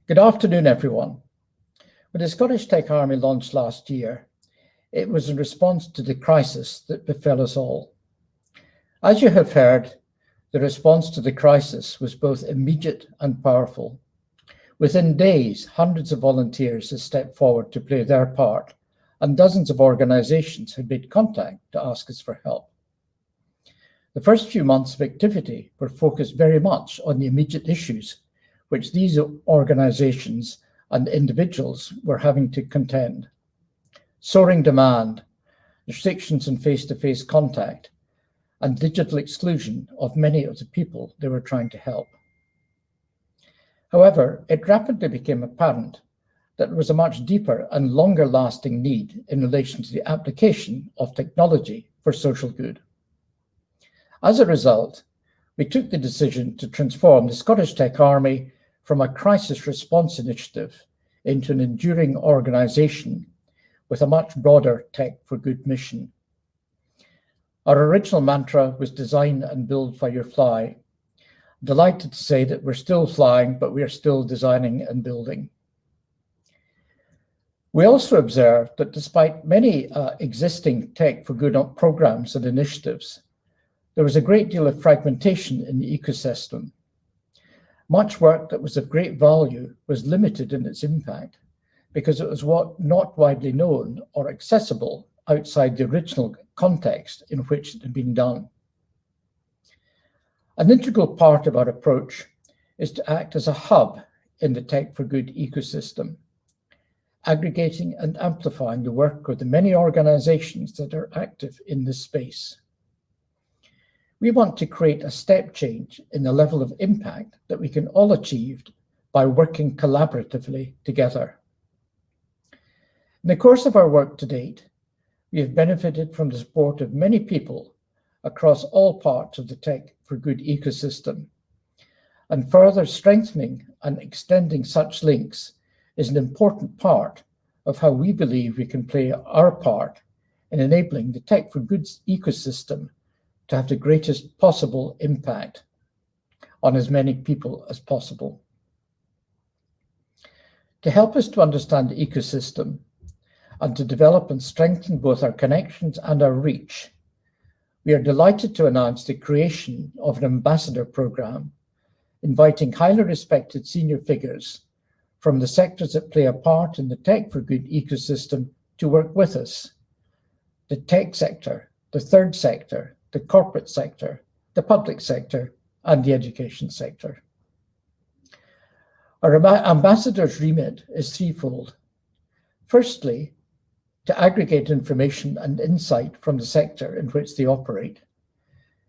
Good afternoon, everyone. When the Scottish Tech Army launched last year, it was in response to the crisis that befell us all. As you have heard, the response to the crisis was both immediate and powerful. Within days, hundreds of volunteers have stepped forward to play their part, and dozens of organisations have made contact to ask us for help. The first few months of activity were focused very much on the immediate issues which these organisations and individuals were having to contend. Soaring demand, restrictions in face-to-face contact, and digital exclusion of many of the people they were trying to help. However, it rapidly became apparent that there was a much deeper and longer-lasting need in relation to the application of technology for social good. As a result, we took the decision to transform the Scottish Tech Army from a crisis response initiative into an enduring organisation with a much broader Tech for Good mission. Our original mantra was design and build Firefly. I'm delighted to say that we're still flying, but we are still designing and building. We also observed that despite many existing Tech for Good programs and initiatives, there was a great deal of fragmentation in the ecosystem. Much work that was of great value was limited in its impact because it was not widely known or accessible outside the original context in which it had been done. An integral part of our approach is to act as a hub in the Tech for Good ecosystem, aggregating and amplifying the work of the many organisations that are active in this space. We want to create a step change in the level of impact that we can all achieve by working collaboratively together. In the course of our work to date, we have benefited from the support of many people across all parts of the Tech for Good ecosystem, and further strengthening and extending such links is an important part of how we believe we can play our part in enabling the Tech for Good ecosystem to have the greatest possible impact on as many people as possible. To help us to understand the ecosystem and to develop and strengthen both our connections and our reach, we are delighted to announce the creation of an ambassador program, inviting highly respected senior figures from the sectors that play a part in the Tech for Good ecosystem to work with us: the tech sector, the third sector, the corporate sector, the public sector, and the education sector. Our ambassador's remit is threefold. Firstly, to aggregate information and insight from the sector in which they operate,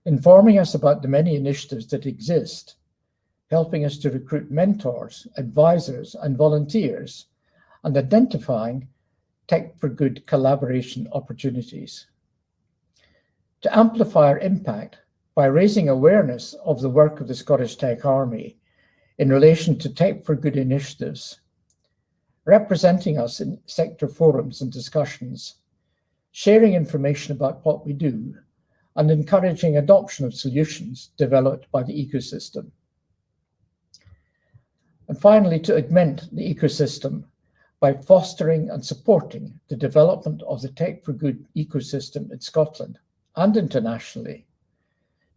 informing us about the many initiatives that exist, helping us to recruit mentors, advisors, and volunteers, and identifying Tech for Good collaboration opportunities. To amplify our impact by raising awareness of the work of the Scottish Tech Army in relation to Tech for Good initiatives, representing us in sector forums and discussions, sharing information about what we do, and encouraging adoption of solutions developed by the ecosystem. And finally, to augment the ecosystem by fostering and supporting the development of the Tech for Good ecosystem in Scotland and internationally,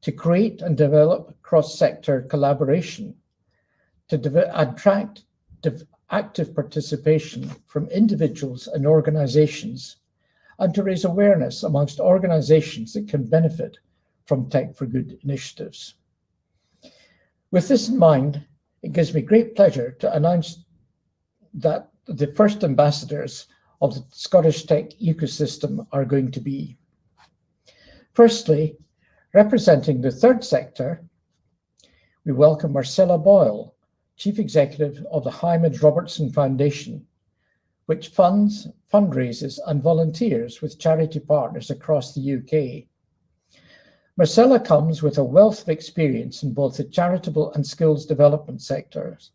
to create and develop cross-sector collaboration, to attract active participation from individuals and organisations, and to raise awareness amongst organisations that can benefit from Tech for Good initiatives. With this in mind, it gives me great pleasure to announce that the first ambassadors of the Scottish Tech ecosystem are going to be: firstly, representing the third sector, we welcome Marcella Boyle, Chief Executive of the Hyman Robertson Foundation, which funds, fundraises, and volunteers with charity partners across the UK. Marcella comes with a wealth of experience in both the charitable and skills development sectors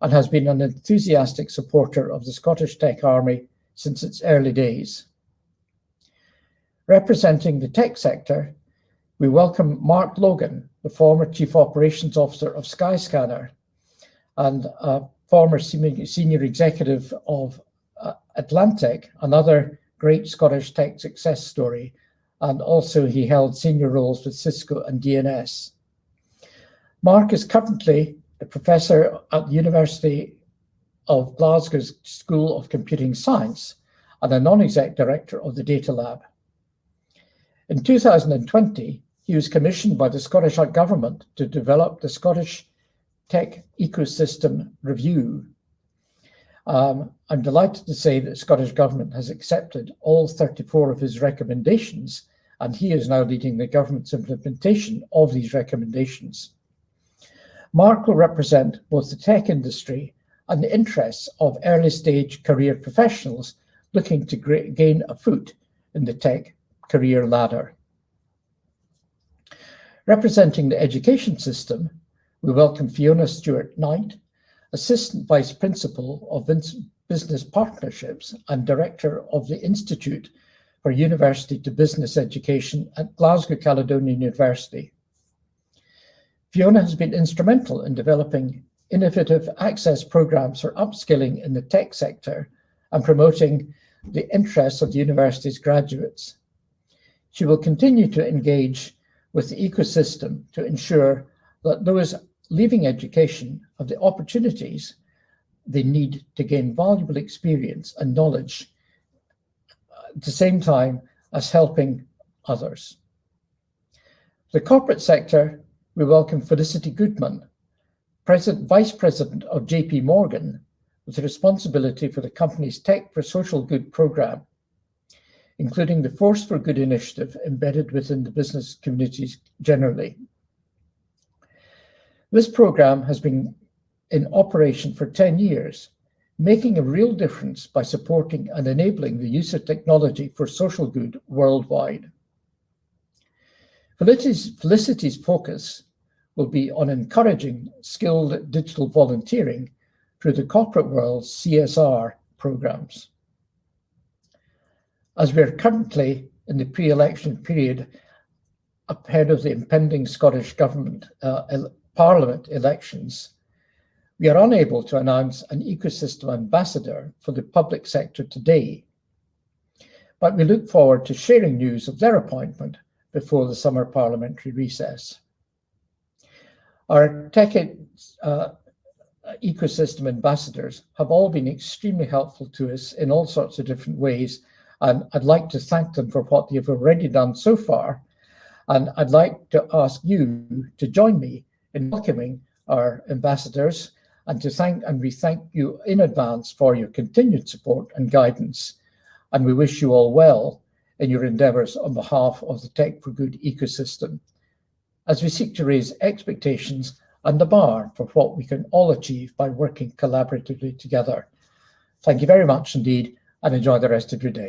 and has been an enthusiastic supporter of the Scottish Tech Army since its early days. Representing the tech sector, we welcome Mark Logan, the former Chief Operations Officer of Skyscanner and a former senior executive of Atlantic, another great Scottish tech success story, and also he held senior roles with Cisco and DNS. Mark is currently a professor at the University of Glasgow's School of Computing Science and a non-exec director of the Data Lab. In 2020, he was commissioned by the Scottish Government to develop the Scottish Tech Ecosystem Review. I'm delighted to say that the Scottish Government has accepted all 34 of his recommendations, and he is now leading the government's implementation of these recommendations. Mark will represent both the tech industry and the interests of early-stage career professionals looking to gain a foot in the tech career ladder. Representing the education system, we welcome Fiona Stewart-Knight, Assistant Vice Principal of Business Partnerships and Director of the Institute for University to Business Education at Glasgow Caledonian University. Fiona has been instrumental in developing innovative access programs for upskilling in the tech sector and promoting the interests of the university's graduates. She will continue to engage with the ecosystem to ensure that those leaving education have the opportunities they need to gain valuable experience and knowledge at the same time as helping others. The corporate sector, we welcome Felicity Goodman, Vice President of JP Morgan, with responsibility for the company's Tech for Social Good program, including the Force for Good initiative embedded within the business communities generally. This program has been in operation for 10 years, making a real difference by supporting and enabling the use of technology for social good worldwide. Felicity's focus will be on encouraging skilled digital volunteering through the corporate world's CSR programs. As we are currently in the pre-election period ahead of the impending Scottish Government Parliament elections, we are unable to announce an ecosystem ambassador for the public sector today, but we look forward to sharing news of their appointment before the summer parliamentary recess. Our tech ecosystem ambassadors have all been extremely helpful to us in all sorts of different ways, and I'd like to thank them for what they've already done so far, and I'd like to ask you to join me in welcoming our ambassadors and we thank you in advance for your continued support and guidance, and we wish you all well in your endeavours on behalf of the Tech for Good ecosystem, as we seek to raise expectations and the bar for what we can all achieve by working collaboratively together. Thank you very much indeed, and enjoy the rest of your day.